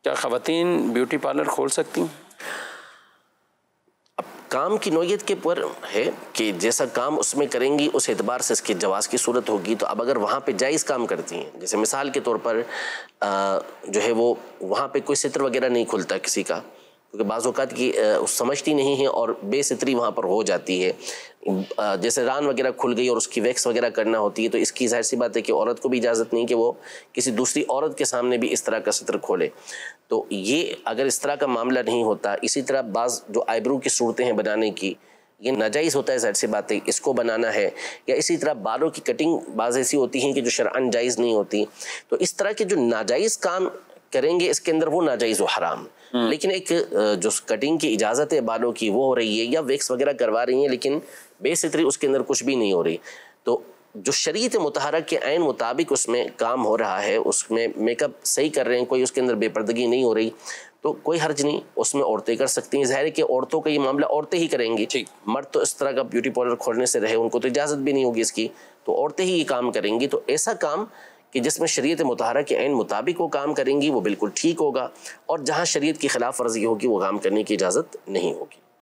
کیا خواتین beauty parlour کھول سکتی ہیں؟ اب کام کی نوعیت کے پر ہے کہ جیسا کام اس میں کریں گی اس اعتبار سے اس کے جواز کی صورت ہوگی. تو اب اگر وہاں پہ جائز کام کرتی ہیں، جیسے مثال کے طور پر جو ہے وہ وہاں پہ کوئی ستر وغیرہ نہیں کھلتا کسی کا، کیونکہ بعض اوقات کی سمجھتی نہیں ہے اور بے ستری وہاں پر ہو جاتی ہے. جیسے ران وغیرہ کھل گئی اور اس کی ویکس وغیرہ کرنا ہوتی ہے، تو اس کی ظاہر سی بات ہے کہ عورت کو بھی اجازت نہیں کہ وہ کسی دوسری عورت کے سامنے بھی اس طرح کا ستر کھولے. تو یہ اگر اس طرح کا معاملہ نہیں ہوتا، اسی طرح بعض جو آئیبرو کی صورتیں ہیں بنانے کی، یہ ناجائز ہوتا ہے ظاہر سی بات ہے، اس کو بنانا ہے. یا اسی طرح بالوں کی کٹنگ بعض ایسی ہوتی ہیں کہ جو شرعاً جائز نہیں ہوتی. تو اس طرح کے جو ناجائز کام کریں گے اس کے اندر وہ ناجائز و حرام. لیکن ایک جو کٹنگ کی اجازت ہے بالوں کی وہ ہو رہی ہے، یا ویکس وغیرہ کروا رہی ہیں لیکن بے ستری اس کے اندر کچھ بھی نہیں ہو رہی. تو جو شریعت مطہرہ کے عین مطابق اس میں کام ہو رہا ہے، اس میں میک اپ صحیح کر رہے ہیں، کوئی اس کے اندر بے پردگی نہیں ہو رہی، تو کوئی حرج نہیں، اس میں عورتیں کر سکتی ہیں. ظاہر ہے کہ عورتوں کا یہ معاملہ عورتیں ہی کریں گی. مرد تو اس طرح کا بیوٹی پارلر کھولنے سے رہے، ان کو تو اجازت بھی نہیں ہوگی اس کی، تو عورتیں ہی یہ کام کریں گی. تو ایسا کام کہ جس میں شریعت مطہرہ کے عین مطابق وہ کام کریں گی وہ بالکل ٹھیک ہوگا، اور جہاں شریعت کی خلاف ورزی ہوگی وہ کام کرنے کی اجازت نہیں ہوگی.